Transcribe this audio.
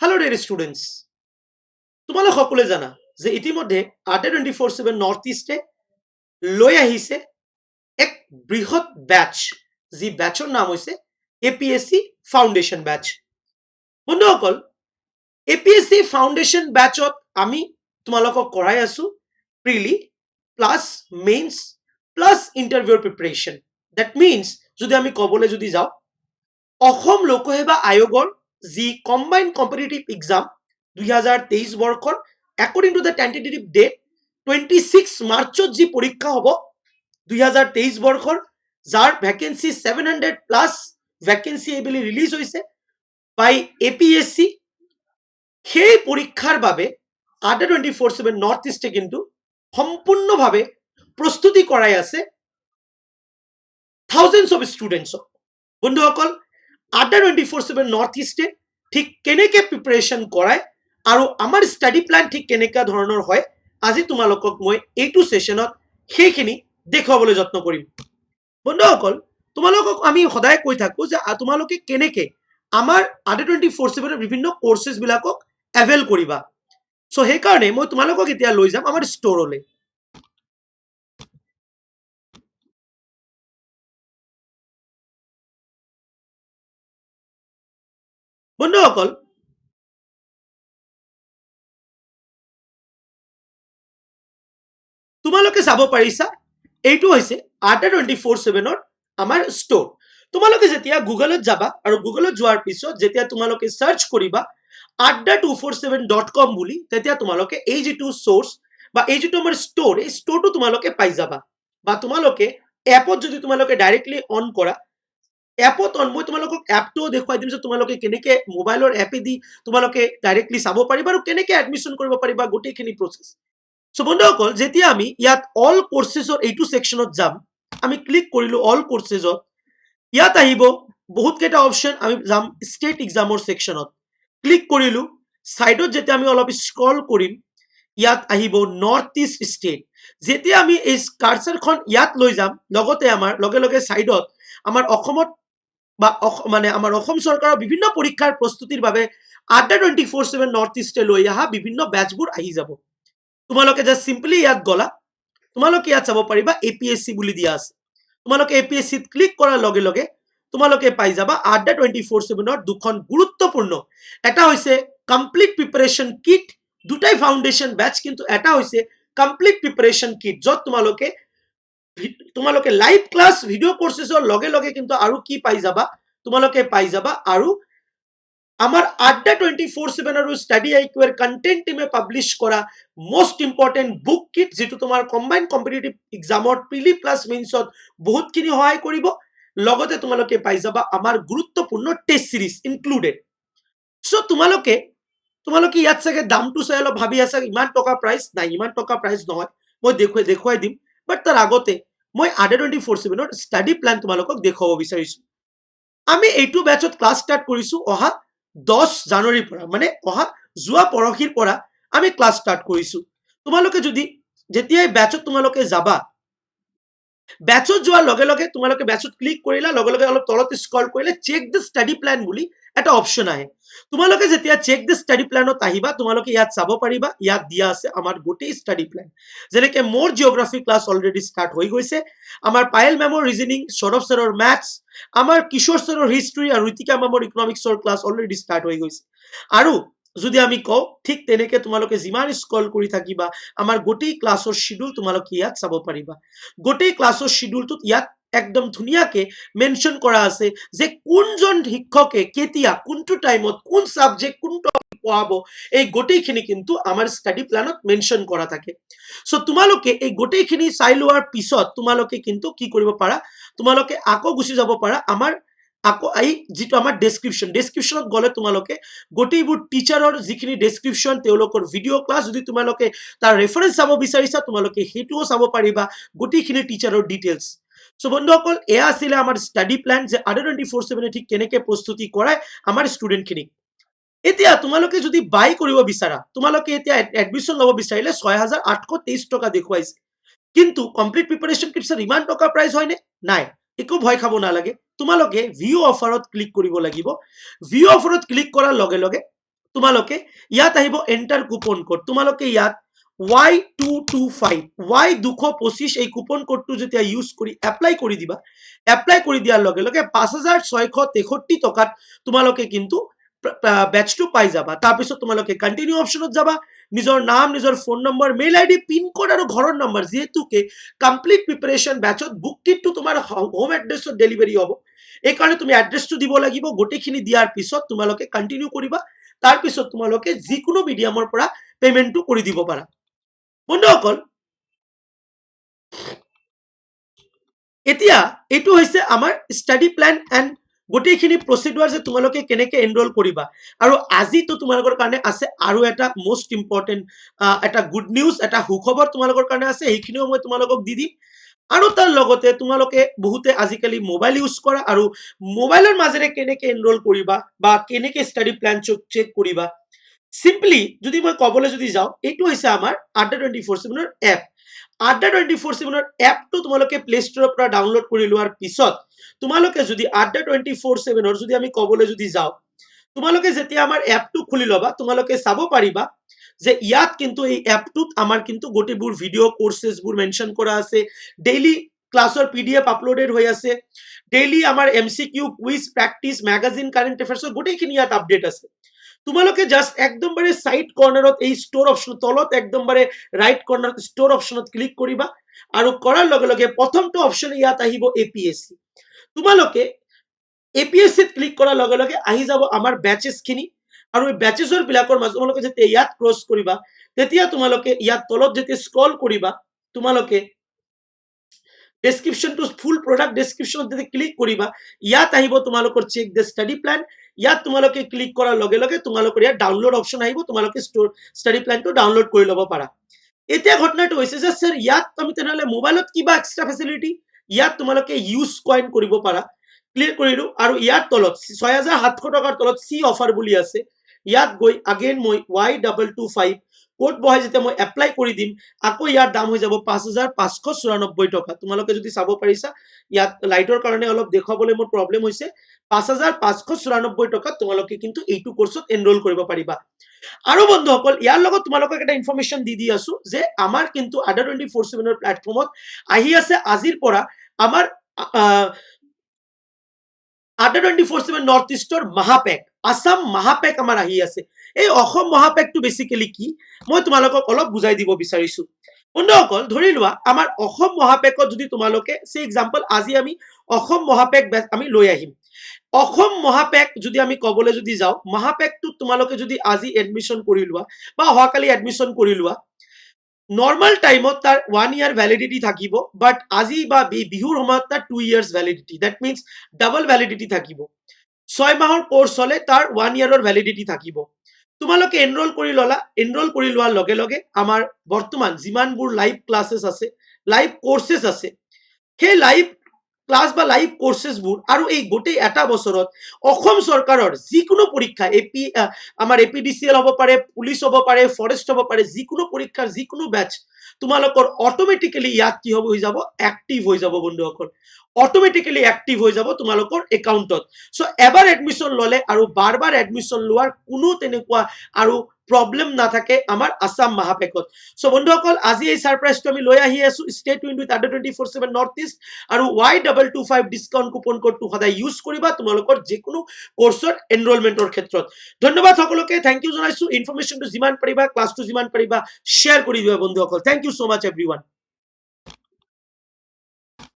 Hello dear students. তোমালোক সকলে জানা যে ইতিমধ্যে Adda247 North East লৈ আহিছে এক বৃহৎ ব্যাচ যি ব্যাচৰ নাম হৈছে APSC ফাউন্ডেশন ব্যাচ। বন্ধুসকল APSC ফাউন্ডেশন ব্যাচত আমি তোমালোকক কৰাই আছো প্ৰিলি প্লাস মেইনস প্লাস ইন্টাৰভিউৰ প্ৰিপাৰেচন। দ্যাট মিন্স যদি আমি কবলৈ যদি যাও অসম লোকসেৱা আয়োগৰ যি কম্বাইন্ড কম্পিটিটিভ এক্সাম 2023 বৰ্ষৰ according to the tentative date 26 মাৰ্চত যি পৰীক্ষা হ'ব 2023 বৰ্ষৰ যাৰ vacancy 700 plus vacancy ably release হৈছে বাই APSC সেই পৰীক্ষাৰ বাবে Adda247 নৰ্থ ইষ্টে কিন্তু সম্পূৰ্ণভাৱে প্ৰস্তুতি কৰাই আছে thousands of students। বন্ধুসকল Adda247 নৰ্থ ইষ্টে ঠিক কেনেকে প্ৰিপাৰেচন কৰায় আৰু আমাৰ ষ্টাডি প্ল্যান ঠিক কেনেকা ধৰণৰ হয় আজি তোমালোকক মই এইটো সেশনত সেইখিনি দেখুৱাবলৈ যত্ন কৰিম। বন্ধুসকল তোমালোকক আমি সদায় কৈ থাকো যে তোমালোকে কেনেকে আমাৰ Adda247 ৰ বিভিন্ন কোৰ্সেস বিলাকক এভেল কৰিবা। সো সেই কাৰণে মই তোমালোকক এতিয়া লৈ যাম আমাৰ ষ্টৰলৈ। বন্ধুসকল তোমালোকে চাব পাৰিছা এইটো হৈছে Adda247 ৰ আমাৰ ষ্টৰ। তোমালোকে যেতিয়া গুগলত যাবা আৰু গুগলত যোৱাৰ পিছত যেতিয়া তোমালোকে সাৰ্চ কৰিবা adda247.com বুলি তেতিয়া তোমালোকে এই যেটো সোৰ্স বা এই যেটো আমাৰ ষ্টৰ এই ষ্টৰটো তোমালোকে পাই যাবা বা তোমালোকে এপত যদি তোমালোকে ডাইৰেক্টলি অন কৰা এপত অন মই তোমালোকক এপটো দেখুৱাই দিম যে তোমালোকে কেনেকে মোবাইলৰ এপে দি তোমালোকে ডাইৰেক্টলি চাব পাৰিবা আৰু কেনেকে এডমিশন কৰিব পাৰিবা গোটেইখিনি প্ৰসেস। সো বন্ধুসকল যেতিয়া আমি ইয়াত অল কোৰ্সেসৰ এইটো সেকশনত যাম আমি ক্লিক কৰিলো অল কোৰ্সেসত ইয়াত আহিব বহুত কেটা অপশন আমি যাম স্টেট এক্সামৰ সেকশনত ক্লিক কৰিলো সাইডত যেতিয়া আমি অলপ স্ক্ৰল কৰিম ইয়াত আহিব নৰ্থ ইষ্ট স্টেট। যেতিয়া আমি এই কাৰ্সাৰখন ইয়াত লৈ যাম লগতে আমাৰ লগে লগে সাইডত আমাৰ অসমত বা মানে আমাৰ অসম চৰকাৰৰ বিভিন্ন পৰীক্ষাৰ প্ৰস্তুতিৰ বাবে Adda247 নৰ্থ ইষ্টে লৈ আহা বিভিন্ন ব্যাচবোৰ আহি যাব। তোমালোকে জাস্ট সিম্পলি ইয়াত গলা তোমালোকে ইয়াত চাব পাৰিবা APSC বুলি দিয়া আছে তোমালোকে APSC ত ক্লিক কৰাৰ লগে লগে তোমালোকে পাই যাবা Adda247 ৰ দুখন গুৰুত্বপূৰ্ণ এটা হৈছে কমপ্লিট প্ৰিপাৰেচন কিট দুটাই ফাউন্ডেশন ব্যাচ কিন্তু এটা হৈছে কমপ্লিট প্ৰিপাৰেচন কিট যত তোমালোকে লাইভ ক্লাস ভিডিও কোৰ্সেসৰ লগে লগে কিন্তু আৰু কি পাই যাবা তোমালোকে পাই যাবা আৰু আমাৰ Adda247 আৰু স্টাডি আইকিউৰ কন্টেন্ট টিমে পাবলিশ কৰা মোস্ট ইম্পৰ্টেন্ট বুক কিট যেটো তোমাৰ কম্বাইন্ড কম্পিটিটিভ এক্সামৰ প্ৰিলি প্লাস মেইনছত বহুতখিনি সহায় কৰিব লগতে তোমালোকে পাই যাবা আমাৰ গুৰুত্বপূৰ্ণ টেস্ট সিরিজ ইনক্লুডেড। সো তোমালোকে ইয়াত চাগে দামটো চাই অলপ ভাবি আছা ইমান টকা প্ৰাইস নাই ইমান টকা প্ৰাইস নহয় মই দেখুৱাই দিম বাট তাৰ আগতে মই Adda247 ৰ স্টাডি প্ল্যান তোমালোকক দেখুৱাব বিচাৰিছো। আমি এইটো ব্যাচত ক্লাস স্টাৰ্ট কৰিছো অহা 10 জানুৱাৰীৰ পৰা মানে অহা জুৱা পৰহিৰ পৰা আমি ক্লাস স্টাৰ্ট কৰিছো। তোমালোকে যদি যেতিয়াই ব্যাচত তোমালোকে যাবা ব্যাচত যোৱাৰ লগে লগে তোমালোকে ব্যাচত ক্লিক কৰিলা লগে লগে অলপ তলত স্ক্ৰল কৰিলে চেক দ্য স্টাডি প্ল্যান বুলি এটা অপশন আহে তোমালোকে যেতিয়া চেক দ্য স্টাডি প্ল্যানত আহিবা তোমালোকে ইয়াত চাব পাৰিবা ইয়াত দিয়া আছে আমাৰ গোটেই স্টাডি প্ল্যান যেনেকে মোৰ জিওগ্ৰাফি ক্লাস অলৰেডি স্টাৰ্ট হৈ গৈছে আমাৰ পায়েল মেমৰ ৰিজনিং সৌৰভ সৰৰ ম্যাথছ আমাৰ কিশোৰ সৰৰ হিষ্ট্ৰী আৰু ঋতিকা মেমৰ ইকনমিক্সৰ ক্লাস অলৰেডি স্টাৰ্ট হৈ গৈছে আৰু যদি আমি কও ঠিক তেনেকে তোমালোকে যিমান স্ক্ৰল কৰি থাকিবা আমাৰ গোটেই ক্লাসৰ শিডিউল তোমালোকে ইয়াত চাব পাৰিবা গোটেই ক্লাসৰ শিডিউলটোত ইয়াত একদম ধুনিয়াকে মেনশন কৰা আছে যে কোনজন শিক্ষকে কেতিয়া কোনটো টাইমত কোন সাবজেক্ট কোন টপিক পঢ়াব এই গোটেইখিনি কিন্তু আমাৰ স্টাডি প্ল্যানত মেনশন কৰা থাকে। সো তোমালোকে এই গোটেইখিনি চাই লোৱাৰ পিছত তোমালোকে কিন্তু কি কৰিব পাৰা তোমালোকে আকৌ গুছি যাব পাৰা আমাৰ আকৌ এই যেটো আমাৰ ডেসক্ৰিপশনত গলে তোমালোকে গোটেইবোৰ টিচাৰৰ যিখিনি ডেসক্ৰিপশন তেওঁলোকৰ ভিডিও ক্লাস যদি তোমালোকে তাৰ ৰেফাৰেন্স চাব বিচাৰিছা তোমালোকে হেতুও চাব পাৰিবা গোটেইখিনি টিচাৰৰ ডিটেইলছ। সো বন্ধুসকল এয়া আছিল আমাৰ স্টাডি প্ল্যান যে Adda247 ঠিক কেনেকে প্ৰস্তুতি কৰায় আমাৰ ষ্টুডেন্টখিনিক। এতিয়া তোমালোকে যদি বাই কৰিব বিচাৰা তোমালোকে এতিয়া এডমিশন লব বিচাৰিলে 6823 টকা দেখুৱাইছে কিন্তু কমপ্লিট প্ৰিপাৰেচন কিটছৰ ইমান টকা প্ৰাইস হয়নে নাই একো ভয় খাব নালাগে তোমালোকে ভিউ অফাৰত ক্লিক কৰিব লাগিব ভিউ অফাৰত ক্লিক কৰাৰ লগে লগে তোমালোকে ইয়াত আহিব এন্টাৰ কুপন কোড তোমালোকে ইয়াত Y225 Y225 এই কুপন কোডটো যেতিয়া ইউজ কৰি এপ্লাই কৰি দিবা এপ্লাই কৰি দিয়াৰ লগে লগে 5663 টকাত তোমালোকে কিন্তু ব্যাচটো পাই যাবা তাৰপিছত তোমালোকে কন্টিনিউ অপশনত যাবা নিজৰ নাম নিজৰ phone number mail ID pin code আৰু ঘৰৰ নম্বৰ যেহেতুকে কমপ্লিট প্ৰিপাৰেচন ব্যাচত বুক কিটটো তোমাৰ হোম এড্ৰেছত ডেলিভাৰি হ'ব এই কাৰণে তুমি এড্ৰেছটো দিব লাগিব গোটেইখিনি দিয়াৰ পিছত তোমালোকে কন্টিনিউ কৰিবা তাৰপিছত তোমালোকে যিকোনো মিডিয়ামৰ পৰা পেমেন্টটো কৰি দিব পাৰা বন্ধুসকল এতিয়া এইটো হৈছে আমাৰ ষ্টাডি প্ল্যান এন্ড গোটেইখিনি প্ৰসিডিউৰ যে তোমালোকে কেনেকে এনৰোল কৰিবা আৰু আজি তো তোমালোকৰ কাৰণে আছে আৰু এটা মোস্ট ইম্পৰ্টেন্ট এটা গুড নিউজ এটা সুখবৰ তোমালোকৰ কাৰণে আছে এইখিনিও মই তোমালোকক দি দিম আৰু তাৰ লগতে তোমালোকে বহুতে আজিকালি মোবাইল ইউজ কৰা আৰু মোবাইলৰ মাজেৰে কেনেকে এনৰোল কৰিবা বা কেনেকে ষ্টাডি প্ল্যান চেক কৰিবা সিম্পলি যদি মই কবলৈ যদি যাও এইটো হৈছে আমাৰ Adda247 ৰ এপ Adda247 ৰ এপটো তোমালোকে প্লে ষ্টৰৰ পৰা ডাউনলোড কৰি লোৱাৰ পিছত তোমালোকে যদি Adda247 ৰ যদি আমি কবলৈ যদি যাও তোমালোকে যেতিয়া আমাৰ এপটো খুলি লবা তোমালোকে চাব পাৰিবা যে ইয়াত কিন্তু এই এপটোত আমাৰ কিন্তু গোটেইবোৰ ভিডিও কোৰ্সেসবোৰ মেনশন কৰা আছে ডেইলি ক্লাছৰ পিডিএফ আপলোডেড হৈ আছে ডেইলি আমাৰ এমসিকিউ কুইজ প্ৰ্যাকটিস ম্যাগাজিন কাৰেন্ট অ্যাফেয়াৰ্সৰ গোটেইখিনি ইয়াত আপডেট আছে তোমালোকে জাস্ট একদম বাৰে সাইড কৰ্নাৰত এই ষ্টৰ অপশন তলত একদম বাৰে ৰাইট কৰ্নাৰত ষ্টৰ অপশনত ক্লিক কৰিবা আৰু কৰাৰ লগে লগে প্ৰথমটো অপশন ইয়াত আহিব এপিএসসি তোমালোকে এপিএসসি ত ক্লিক কৰাৰ লগে লগে আহি যাব আমাৰ ব্যাচেছ খিনি আৰু এই ব্যাচেছৰ বিলাকৰ মাজত তোমালোকে যেতিয়া ইয়াত ক্ৰস কৰিবা তেতিয়া তোমালোকে ইয়াত তলত যেতিয়া স্ক্ৰল কৰিবা তোমালোকে ডেসক্ৰিপশন টু ফুল প্ৰডাক্ট ডেসক্ৰিপশনত যেতিয়া ক্লিক কৰিবা ইয়াত আহিব তোমালোকৰ চেক দ্য ষ্টাডি প্ল্যান ইয়াত তোমালোকে ক্লিক কৰাৰ লগে লগে তোমালোকৰ ইয়াত ডাউনলোড অপশন আহিব তোমালোকে ষ্টাডি প্ল্যানটো ডাউনলোড কৰি ল'ব পাৰা এতিয়া ঘটনাটো হৈছে যে স্যাৰ ইয়াত আমি তেনেহলে মোবাইলত কিবা এক্সট্ৰা ফেসিলিটি ইয়াত তোমালোকে ইউজ কয়েন কৰিব পাৰা ক্লিয়াৰ কৰিলো আৰু ইয়াত তলত 6700 টকাৰ তলত সি অফাৰ বুলি আছে ইয়াত গৈ अगेन মই Y225 কোড বহাই যেতিয়া মই এপ্লাই কৰি দিম আকৌ ইয়াৰ দাম হৈ যাব 5594 টকা তোমালোকে যদি চাব পাৰিছা ইয়াত লাইটৰ কাৰণে অলপ দেখাবলৈ মোৰ প্ৰবলেম হৈছে 5594 টকা তোমালোকে কিন্তু এইটো কোৰ্সত এনৰোল কৰিব পাৰিবা আৰু বন্ধুসকল ইয়াৰ লগত তোমালোকক এটা ইনফৰমেশন দি আছো যে আমাৰ কিন্তু Adda247 ৰ প্ল্যাটফৰ্মত আহি আছে আজিৰ পৰা আমাৰ Adda247 North Eastৰ মহাপেক Assam মহাপেক আমাৰ আহি আছে এই অসম মহাপেকটো বেসিক্যালি কি মই তোমালোকক অলপ বুজাই দিব বিচাৰিছো বন্ধুসকল ধৰি লোৱা আমাৰ অসম মহাপেকত যদি তোমালোকে সে এক্সাম্পল আজি আমি অসম মহাপেক আমি লৈ আহিম অসম মহাপেক যদি আমি কবলৈ যদি যাও মহাপেকটো তোমালোকে যদি আজি এডমিশন কৰি লোৱা বা হকালি এডমিশন কৰি লোৱা নৰমাল টাইমত তাৰ 1 ইয়াৰ ভ্যালিডিটি থাকিব বাট আজি বা বিহুৰ সময়ত তাৰ 2 years validity that means double validity থাকিব 6 মাহৰ কোৰ্স হলে তাৰ 1 ইয়াৰৰ ভ্যালিডিটি থাকিব তোমালোকে এনৰোল কৰি লোৱাৰ লগে লগে আমাৰ বৰ্তমান যিমানবোৰ লাইভ ক্লাसेस আছে লাইভ কোৰ্সেস আছে সেই লাইভ ক্লাস বা লাইভ কোৰ্সেসবোৰ আৰু এই গোটেই এটা বছৰত অসম চৰকাৰৰ যিকোনো পৰীক্ষা এপি আমাৰ এপিডিসিএল হ'ব পাৰে পুলিশ হ'ব পাৰে ফৰেষ্ট হ'ব পাৰে যিকোনো পৰীক্ষাৰ যিকোনো ব্যাচ তোমালোকৰ অটোমেটিক্যালি ইয়াত কি হ'ব হৈ যাব এক্টিভ হৈ যাব বন্ধুসকল অটোমেটিক্যালি এক্টিভ হৈ যাব তোমালোকৰ একাউন্টত সো এবাৰ এডমিশন ললে আৰু বাৰবাৰ এডমিশন লোৱাৰ কোনো তেনেকুৱা আৰু প্রবলেম না থাকে আমার আসাম মহাপেকত সো বন্ধুসকল আজি এই সারপ্রাইজটো আমি লৈ আহি আছো stay tuned with Adda247 north east আৰু Y225 ডিসকাউন্ট কুপন কোডটো সদায় ইউজ কৰিবা তোমালোকৰ যিকোনো কোৰ্সৰ এনৰোলমেন্টৰ ক্ষেত্ৰত ধন্যবাদ সকলোকে থ্যাংক ইউ জনাইছো ইনফৰমেশনটো যিমান পাৰিবা ক্লাসটো যিমান পাৰিবা শেয়াৰ কৰি দিবা বন্ধুসকল থ্যাংক ইউ সো মাচ এভৰিওয়ান